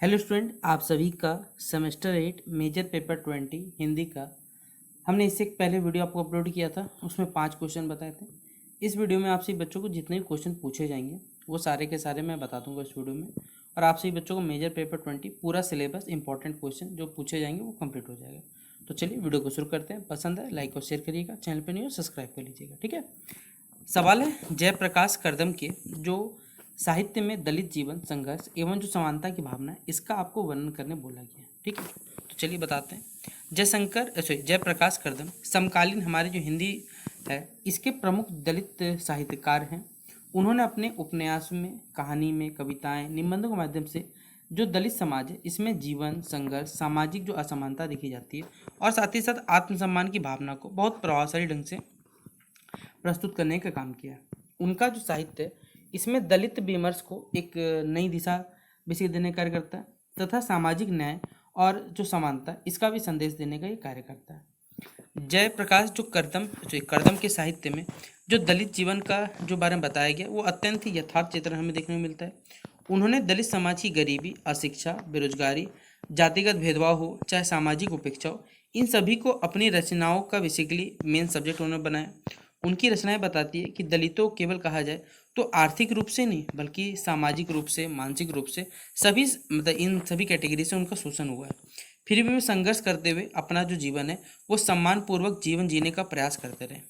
Hello student, आप सभी का सेमेस्टर 8 मेजर पेपर 20 हिंदी का हमने इससे एक पहले वीडियो आपको अपलोड किया था। उसमें 5 क्वेश्चन बताए थे। इस वीडियो में आप सभी बच्चों को जितने भी क्वेश्चन पूछे जाएंगे वो सारे के सारे मैं बता दूंगा इस वीडियो में। और आप सभी बच्चों को मेजर पेपर 20 पूरा सिलेबस इंपॉर्टेंट क्वेश्चन जो पूछे जाएंगे वो कंप्लीट हो जाएगा। तो चलिए वीडियो को शुरू करते हैं। पसंद है लाइक और शेयर करिएगा, चैनल पर नहीं हो सब्सक्राइब कर लीजिएगा। ठीक है। सवाल है जयप्रकाश करदम के जो साहित्य में दलित जीवन संघर्ष एवं जो समानता की भावना है इसका आपको वर्णन करने बोला गया है। ठीक है, तो चलिए बताते हैं। जयप्रकाश करदम समकालीन हमारे जो हिंदी है इसके प्रमुख दलित साहित्यकार हैं। उन्होंने अपने उपन्यास में, कहानी में, कविताएं, निबंधों के माध्यम से जो दलित समाज है इसमें जीवन संघर्ष, सामाजिक जो असमानता देखी जाती है और साथ ही साथ आत्मसम्मान की भावना को बहुत प्रभावशाली ढंग से प्रस्तुत करने का काम किया। उनका जो साहित्य है इसमें दलित विमर्श को एक नई दिशा विषय देने का कार्य करता है तथा सामाजिक न्याय और जो समानता इसका भी संदेश देने का ये कार्य करता है। जयप्रकाश जो करदम के साहित्य में जो दलित जीवन का जो बारे में बताया गया वो अत्यंत ही यथार्थ चित्रण हमें देखने को मिलता है। उन्होंने दलित समाज की गरीबी, अशिक्षा, बेरोजगारी, जातिगत भेदभाव हो चाहे सामाजिक उपेक्षा हो, इन सभी को अपनी रचनाओं का बेसिकली मेन सब्जेक्ट उन्होंने बनाया। उनकी रचनाएं बताती है कि दलितों केवल कहा जाए तो आर्थिक रूप से नहीं बल्कि सामाजिक रूप से, मानसिक रूप से सभी मतलब इन सभी कैटेगरी से उनका शोषण हुआ है। फिर भी वे संघर्ष करते हुए अपना जो जीवन है वो सम्मानपूर्वक जीवन जीने का प्रयास करते रहे।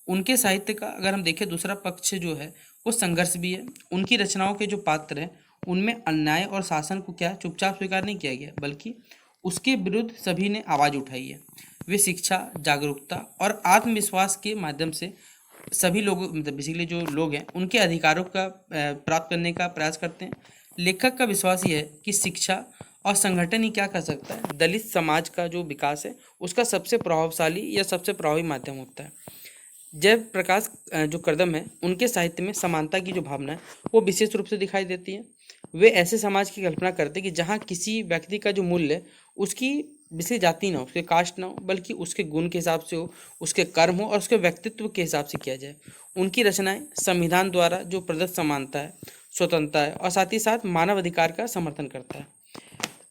उनके साहित्य का अगर हम देखें दूसरा पक्ष जो है वो संघर्ष भी है। उनकी रचनाओं के जो पात्र हैं उनमें अन्याय और शासन को क्या चुपचाप स्वीकार नहीं किया गया बल्कि उसके विरुद्ध सभी ने आवाज़ उठाई है। वे शिक्षा, जागरूकता और आत्मविश्वास के माध्यम से सभी लोगों मतलब बेसिकली जो लोग हैं उनके अधिकारों का प्राप्त करने का प्रयास करते हैं। लेखक का विश्वास ये है कि शिक्षा और संगठन ही क्या कर सकता है, दलित समाज का जो विकास है उसका सबसे प्रभावशाली या सबसे प्रभावी माध्यम होता है। जयप्रकाश जो करदम है उनके साहित्य में समानता की जो भावना है वो विशेष रूप से दिखाई देती है। वे ऐसे समाज की कल्पना करते हैं कि जहाँ किसी व्यक्ति का जो मूल्य है उसकी विशेष जाति ना हो, उसके कास्ट ना हो, बल्कि उसके गुण के हिसाब से हो, उसके कर्म हो और उसके व्यक्तित्व के हिसाब से किया जाए। उनकी रचनाएं संविधान द्वारा जो प्रदत्त समानता है, स्वतंत्रता है और साथ ही साथ मानव अधिकार का समर्थन करता है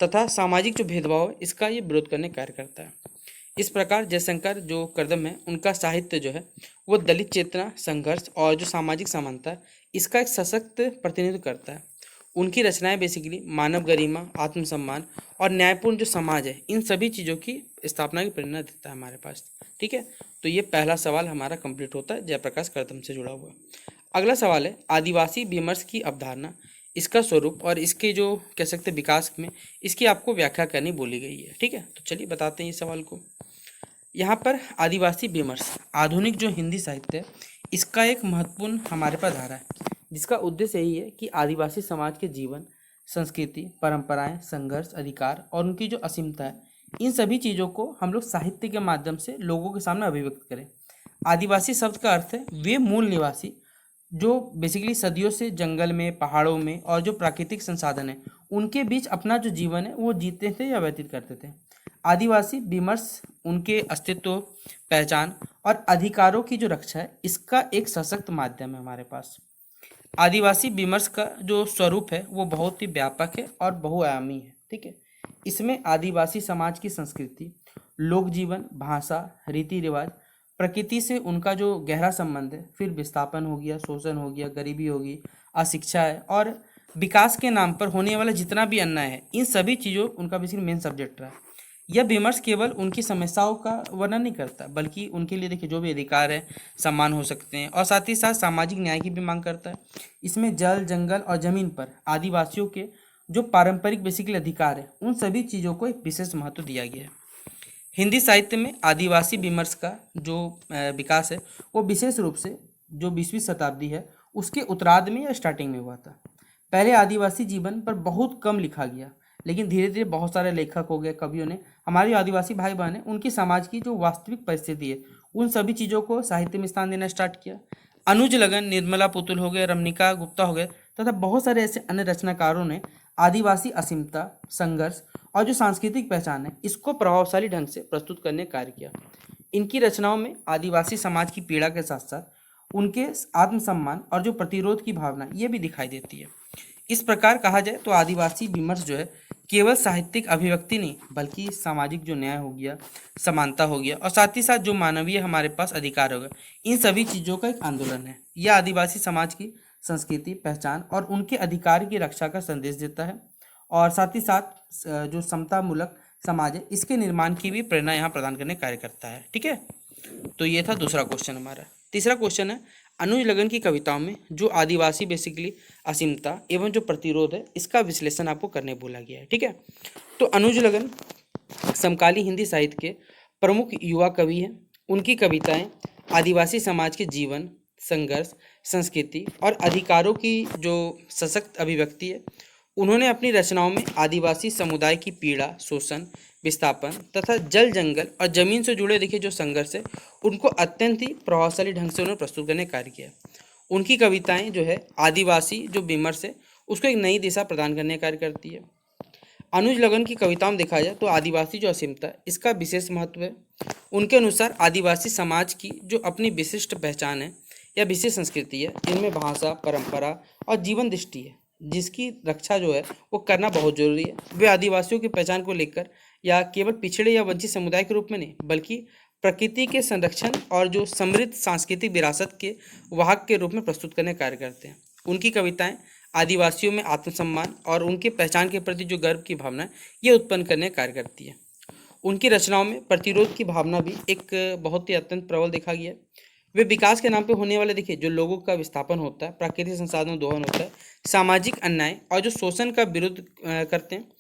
तथा सामाजिक जो भेदभाव है इसका ये विरोध करने का कार्य करता है। इस प्रकार जयशंकर जो करदम है उनका साहित्य जो है वो दलित चेतना, संघर्ष और जो सामाजिक समानता है इसका एक सशक्त प्रतिनिधित्व करता है। उनकी रचनाएं बेसिकली मानव गरिमा, आत्मसम्मान और न्यायपूर्ण जो समाज है इन सभी चीज़ों की स्थापना की प्रेरणा देता है हमारे पास। ठीक है, तो ये पहला सवाल हमारा कंप्लीट होता है जयप्रकाश करदम से जुड़ा हुआ। अगला सवाल है आदिवासी विमर्श की अवधारणा, इसका स्वरूप और इसके जो कह सकते विकास में इसकी आपको व्याख्या करनी बोली गई है। ठीक है, तो चलिए बताते हैं इस सवाल को। यहाँ पर आदिवासी विमर्श आधुनिक जो हिंदी साहित्य है इसका एक महत्वपूर्ण हमारे पास धारा है जिसका उद्देश्य यही है कि आदिवासी समाज के जीवन, संस्कृति, परंपराएं, संघर्ष, अधिकार और उनकी जो असीमता है इन सभी चीज़ों को हम लोग साहित्य के माध्यम से लोगों के सामने अभिव्यक्त करें। आदिवासी शब्द का अर्थ है वे मूल निवासी जो बेसिकली सदियों से जंगल में, पहाड़ों में और जो प्राकृतिक संसाधन है उनके बीच अपना जो जीवन है वो जीते थे या व्यतीत करते थे। आदिवासी विमर्श उनके अस्तित्व, पहचान और अधिकारों की जो रक्षा है इसका एक सशक्त माध्यम है हमारे पास। आदिवासी विमर्श का जो स्वरूप है वो बहुत ही व्यापक है और बहुआयामी है। ठीक है, इसमें आदिवासी समाज की संस्कृति, लोक जीवन, भाषा, रीति रिवाज, प्रकृति से उनका जो गहरा संबंध है, फिर विस्थापन हो गया, शोषण हो गया, गरीबी होगी, अशिक्षा है और विकास के नाम पर होने वाला जितना भी अन्याय है इन सभी चीज़ों उनका बेसिकली मेन सब्जेक्ट रहा। यह विमर्श केवल उनकी समस्याओं का वर्णन नहीं करता बल्कि उनके लिए देखिए जो भी अधिकार है, सम्मान हो सकते हैं और साथ ही साथ सामाजिक न्याय की भी मांग करता है। इसमें जल, जंगल और जमीन पर आदिवासियों के जो पारंपरिक बेसिकली अधिकार है उन सभी चीज़ों को एक विशेष महत्व दिया गया है। हिंदी साहित्य में आदिवासी विमर्श का जो विकास है वो विशेष रूप से जो 20वीं शताब्दी है उसके उत्तरार्ध में या स्टार्टिंग में हुआ था। पहले आदिवासी जीवन पर बहुत कम लिखा गया, लेकिन धीरे धीरे बहुत सारे लेखक हो गए, कवियों ने हमारे आदिवासी भाई बहन हैं उनकी समाज की जो वास्तविक परिस्थिति है उन सभी चीज़ों को साहित्य में स्थान देना स्टार्ट किया। अनुज लगन, निर्मला पुतुल हो गए, रमनिका गुप्ता हो गए तथा बहुत सारे ऐसे अन्य रचनाकारों ने आदिवासी असीमता, संघर्ष और जो सांस्कृतिक पहचान है इसको प्रभावशाली ढंग से प्रस्तुत करने का कार्य किया। इनकी रचनाओं में आदिवासी समाज की पीड़ा के साथ साथ उनके आत्मसम्मान और जो प्रतिरोध की भावना ये भी दिखाई देती है। इस प्रकार कहा जाए तो आदिवासी विमर्श जो है केवल साहित्यिक अभिव्यक्ति नहीं बल्कि सामाजिक जो न्याय हो गया, समानता हो गया और साथ ही साथ जो मानवीय हमारे पास अधिकार होगा, इन सभी चीज़ों का एक आंदोलन है। यह आदिवासी समाज की संस्कृति, पहचान और उनके अधिकार की रक्षा का संदेश देता है और साथ ही साथ जो समतामूलक समाज है इसके निर्माण की भी प्रेरणा यहाँ प्रदान करने कार्य करता है। ठीक है, तो ये था दूसरा क्वेश्चन हमारा। तीसरा क्वेश्चन है, अनुज लगन की कविताओं में जो आदिवासी बेसिकली असीमता एवं जो प्रतिरोध है इसका विश्लेषण आपको करने बोला गया है। ठीक है, तो अनुज लगन समकालीन हिंदी साहित्य के प्रमुख युवा कवि हैं। उनकी कविताएं आदिवासी समाज के जीवन, संघर्ष, संस्कृति और अधिकारों की जो सशक्त अभिव्यक्ति है। उन्होंने अपनी रचनाओं में आदिवासी समुदाय की पीड़ा, शोषण, विस्थापन तथा जल, जंगल और जमीन से जुड़े देखिए जो संघर्ष है उनको अत्यंत ही प्रभावशाली ढंग से उन्होंने प्रस्तुत करने का कार्य किया। उनकी कविताएं जो है आदिवासी जो विमर्श है उसको एक नई दिशा प्रदान करने का कार्य करती है। अनुज लगन की कविताओं में देखा जाए तो आदिवासी जो असीमता है इसका विशेष महत्व है। उनके अनुसार आदिवासी समाज की जो अपनी विशिष्ट पहचान है या विशेष संस्कृति है, इनमें भाषा, परंपरा और जीवन दृष्टि है जिसकी रक्षा जो है वो करना बहुत जरूरी है। वे आदिवासियों की पहचान को लेकर या केवल पिछड़े या वंचित समुदाय के रूप में नहीं बल्कि प्रकृति के संरक्षण और जो समृद्ध सांस्कृतिक विरासत के वाहक के रूप में प्रस्तुत करने कार्य करते हैं। उनकी कविताएं आदिवासियों में आत्मसम्मान और उनके पहचान के प्रति जो गर्व की भावना है ये उत्पन्न करने का कार्य करती है। उनकी रचनाओं में प्रतिरोध की भावना भी एक बहुत ही अत्यंत प्रबल देखा गया है। वे विकास के नाम पे होने वाले देखिए जो लोगों का विस्थापन होता है, प्राकृतिक संसाधनों दोहन होता है, सामाजिक अन्याय और जो शोषण का विरोध करते हैं।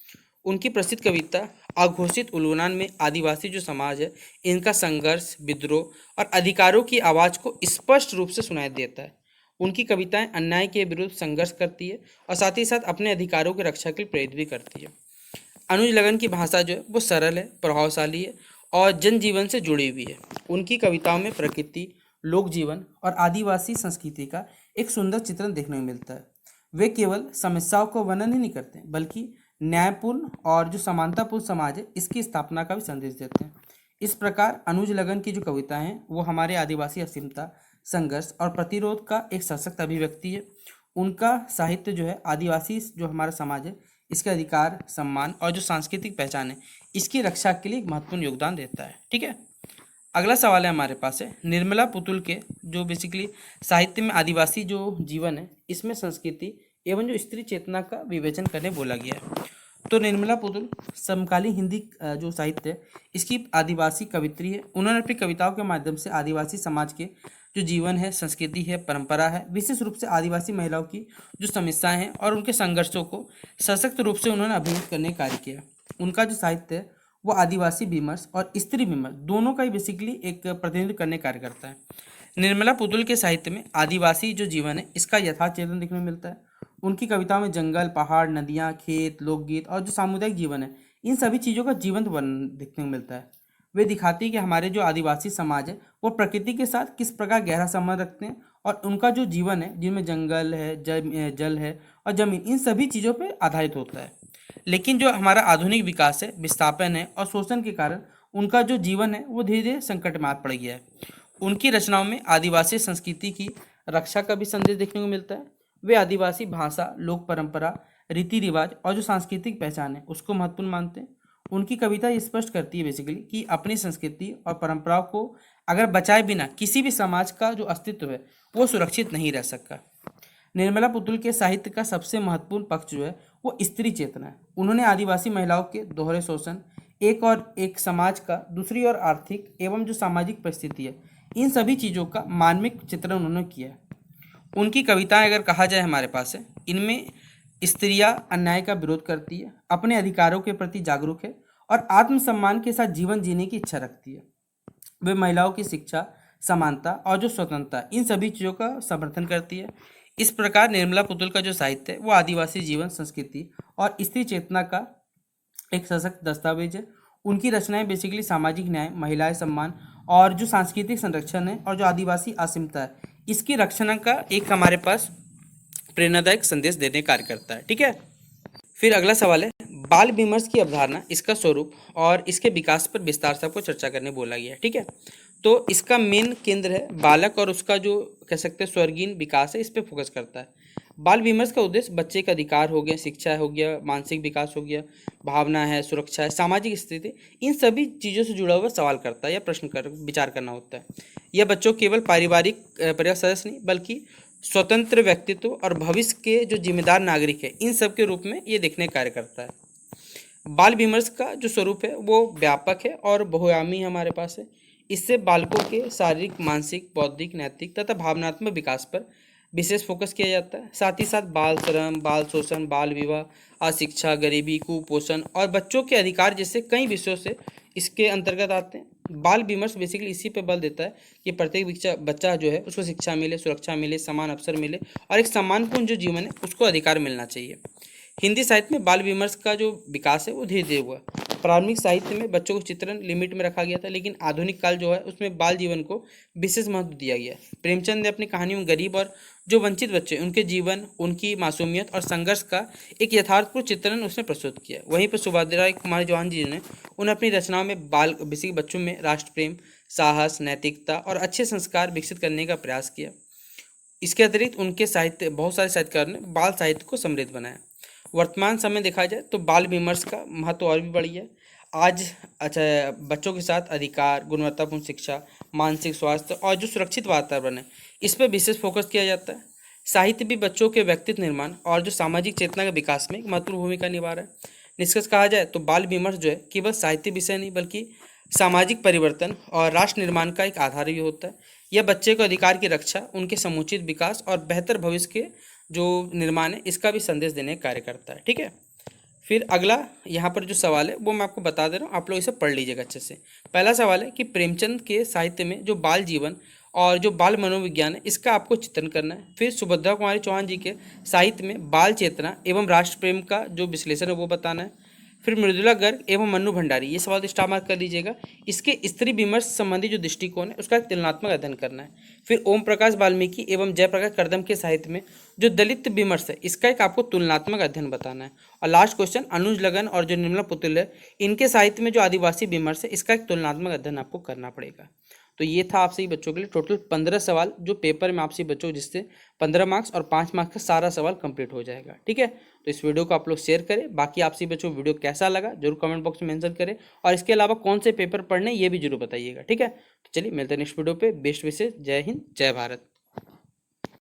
उनकी प्रसिद्ध कविता अघोषित उल्लूनान में आदिवासी जो समाज है इनका संघर्ष, विद्रोह और अधिकारों की आवाज़ को स्पष्ट रूप से सुनाई देता है। उनकी कविताएं अन्याय के विरुद्ध संघर्ष करती है और साथ ही साथ अपने अधिकारों की रक्षा के लिए प्रेरित भी करती है। अनुज लगन की भाषा जो है वो सरल है, प्रभावशाली है और जनजीवन से जुड़ी हुई है। उनकी कविताओं में प्रकृति, लोक जीवन और आदिवासी संस्कृति का एक सुंदर चित्रण देखने को मिलता है। वे केवल समस्याओं को वर्णन ही नहीं करते बल्कि न्यायपूर्ण और जो समानतापूर्ण समाज है इसकी स्थापना का भी संदेश देते हैं। इस प्रकार अनुज लगन की जो कविताएं हैं वो हमारे आदिवासी असीमता, संघर्ष और प्रतिरोध का एक सशक्त अभिव्यक्ति है। उनका साहित्य जो है आदिवासी जो हमारा समाज है इसके अधिकार, सम्मान और जो सांस्कृतिक पहचान है इसकी रक्षा के लिए एक महत्वपूर्ण योगदान देता है। ठीक है, अगला सवाल है हमारे पास है, निर्मला पुतुल के जो बेसिकली साहित्य में आदिवासी जो जीवन है इसमें संस्कृति एवं जो स्त्री चेतना का विवेचन करने बोला गया है। तो निर्मला पुतुल समकालीन हिंदी जो साहित्य है इसकी आदिवासी कवित्री है। उन्होंने अपनी कविताओं के माध्यम से आदिवासी समाज के जो जीवन है, संस्कृति है, परंपरा है, विशेष रूप से आदिवासी महिलाओं की जो समस्याएं हैं और उनके संघर्षों को सशक्त रूप से उन्होंने अभिव्यक्त करने का कार्य किया। उनका जो साहित्य है वो आदिवासी विमर्श और स्त्री विमर्श दोनों का ही बेसिकली एक प्रतिनिधित्व करने का कार्य करता है। निर्मला पुतुल के साहित्य में आदिवासी जो जीवन है इसका यथार्थ चित्रण देखने को मिलता है। उनकी कविताओं में जंगल, पहाड़, नदियाँ, खेत, लोकगीत और जो सामुदायिक जीवन है इन सभी चीज़ों का जीवंत वर्णन देखने को मिलता है। वे दिखाती है कि हमारे जो आदिवासी समाज है वो प्रकृति के साथ किस प्रकार गहरा संबंध रखते हैं और उनका जो जीवन है जिनमें जंगल है, जल है और जमीन, इन सभी चीज़ों पर आधारित होता है। लेकिन जो हमारा आधुनिक विकास है, विस्थापन है और शोषण के कारण उनका जो जीवन है वो धीरे धीरे संकट में आ पड़ गया है। उनकी रचनाओं में आदिवासी संस्कृति की रक्षा का भी संदेश देखने को मिलता है। वे आदिवासी भाषा, लोक परंपरा, रीति रिवाज और जो सांस्कृतिक पहचान है उसको महत्वपूर्ण मानते हैं। उनकी कविता ये स्पष्ट करती है बेसिकली कि अपनी संस्कृति और परंपराओं को अगर बचाए बिना किसी भी समाज का जो अस्तित्व है वो सुरक्षित नहीं रह सकता। निर्मला पुतुल के साहित्य का सबसे महत्वपूर्ण पक्ष जो है वो स्त्री चेतना है। उन्होंने आदिवासी महिलाओं के दोहरे शोषण, एक समाज का दूसरी ओर आर्थिक एवं जो सामाजिक परिस्थिति है इन सभी चीज़ों का मानविक चित्रण उन्होंने किया है। उनकी कविताएं अगर कहा जाए हमारे पास है, इनमें स्त्रियां अन्याय का विरोध करती है, अपने अधिकारों के प्रति जागरूक है और आत्मसम्मान के साथ जीवन जीने की इच्छा रखती है। वे महिलाओं की शिक्षा, समानता और जो स्वतंत्रता इन सभी चीज़ों का समर्थन करती है। इस प्रकार निर्मला पुतुल का जो साहित्य है वो आदिवासी जीवन, संस्कृति और स्त्री चेतना का एक सशक्त दस्तावेज है। उनकी रचनाएं बेसिकली सामाजिक न्याय, महिलाएं सम्मान और जो सांस्कृतिक संरक्षण है और जो आदिवासी असीमता है इसकी रक्षण का एक हमारे पास प्रेरणादायक संदेश देने का कार्य करता है। ठीक है, फिर अगला सवाल है, बाल विमर्श की अवधारणा, इसका स्वरूप और इसके विकास पर विस्तार से आपको चर्चा करने बोला गया है। ठीक है, तो इसका मेन केंद्र है बालक और उसका जो कह सकते हैं स्वर्गीन विकास है, इस पर फोकस करता है। बाल विमर्श का उद्देश्य बच्चे का अधिकार हो गया, शिक्षा हो गया, मानसिक विकास हो गया, भावना है, सुरक्षा है, सामाजिक स्थिति, इन सभी चीज़ों से जुड़ा हुआ सवाल करता है या प्रश्न कर विचार करना होता है। यह बच्चों केवल पारिवारिक परिवार सदस्य नहीं बल्कि स्वतंत्र व्यक्तित्व और भविष्य के जो जिम्मेदार नागरिक है इन सब के रूप में ये देखने का कार्य करता है। बाल विमर्श का जो स्वरूप है वो व्यापक है और बहुआयामी हमारे पास है। इससे बालकों के शारीरिक, मानसिक, बौद्धिक, नैतिक तथा भावनात्मक विकास पर विशेष फोकस किया जाता है। साथ ही साथ बाल श्रम, बाल शोषण, बाल विवाह, अशिक्षा, गरीबी, कुपोषण और बच्चों के अधिकार जैसे कई विषयों से इसके अंतर्गत आते हैं। बाल विमर्श बेसिकली इसी पे बल देता है कि प्रत्येक बच्चा जो है उसको शिक्षा मिले, सुरक्षा मिले, समान अवसर मिले और एक सम्मानपूर्ण जो जीवन है उसको अधिकार मिलना चाहिए। हिंदी साहित्य में बाल विमर्श का जो विकास है वो धीरे धीरे हुआ। प्रारंभिक साहित्य में बच्चों को चित्रण लिमिट में रखा गया था, लेकिन आधुनिक काल जो है उसमें बाल जीवन को विशेष महत्व दिया गया। प्रेमचंद ने अपनी कहानियों में गरीब और जो वंचित बच्चे उनके जीवन, उनकी मासूमियत और संघर्ष का एक यथार्थपूर्ण चित्रण उसने प्रस्तुत किया। वहीं पर सुभद्रा कुमार चौहान जी ने उन्हें अपनी रचनाओं में बाल बेसिक बच्चों में राष्ट्र प्रेम, साहस, नैतिकता और अच्छे संस्कार विकसित करने का प्रयास किया। इसके अतिरिक्त उनके साहित्य बहुत सारे साहित्यकार ने बाल साहित्य को समृद्ध बनाया। वर्तमान समय देखा जाए तो बाल विमर्श का महत्व और भी बढ़ गया। आज बच्चों के साथ अधिकार, गुणवत्तापूर्ण शिक्षा, मानसिक स्वास्थ्य और जो सुरक्षित वातावरण है इस पर विशेष फोकस किया जाता है। साहित्य भी बच्चों के व्यक्तित्व निर्माण और जो सामाजिक चेतना के विकास में एक महत्वपूर्ण भूमिका निभा रहा है। निष्कर्ष कहा जाए तो बाल विमर्श जो है केवल साहित्य विषय नहीं बल्कि सामाजिक परिवर्तन और राष्ट्र निर्माण का एक आधार भी होता है। यह बच्चे को अधिकार की रक्षा, उनके समुचित विकास और बेहतर भविष्य के जो निर्माण है इसका भी संदेश देने का कार्य करता है। ठीक है, फिर अगला यहाँ पर जो सवाल है वो मैं आपको बता दे रहा हूँ, आप लोग इसे पढ़ लीजिएगा अच्छे से। पहला सवाल है कि प्रेमचंद के साहित्य में जो बाल जीवन और जो बाल मनोविज्ञान है इसका आपको चित्रण करना है। फिर सुभद्रा कुमारी चौहान जी के साहित्य में बाल चेतना एवं राष्ट्र प्रेम का जो विश्लेषण है वो बताना है। फिर मृदुला गर्ग एवं मन्नू भंडारी, ये सवाल स्टार मार्क कर लीजिएगा, इसके स्त्री विमर्श संबंधी जो दृष्टिकोण है उसका तुलनात्मक अध्ययन करना है। फिर ओम प्रकाश वाल्मीकि एवं जयप्रकाश कर्दम के साहित्य में जो दलित विमर्श है इसका एक आपको तुलनात्मक अध्ययन बताना है। और लास्ट क्वेश्चन, अनुज लगन और जो निर्मला पुतुल है इनके साहित्य में जो आदिवासी विमर्श है इसका एक तुलनात्मक अध्ययन आपको करना पड़ेगा। तो ये था आपसे ही बच्चों के लिए टोटल 15 सवाल जो पेपर में आपसे बच्चों जिससे 15 मार्क्स और 5 मार्क्स का सारा सवाल कंप्लीट हो जाएगा। ठीक है, तो इस वीडियो को आप लोग शेयर करें। बाकी आपसे बच्चों वीडियो कैसा लगा जरूर कमेंट बॉक्स में मेंशन करें और इसके अलावा कौन से पेपर पढ़ने ये भी जरूर बताइएगा। ठीक है, तो चलिए मिलते हैं नेक्स्ट वीडियो पे। बेस्ट विशेष, जय हिंद, जय भारत।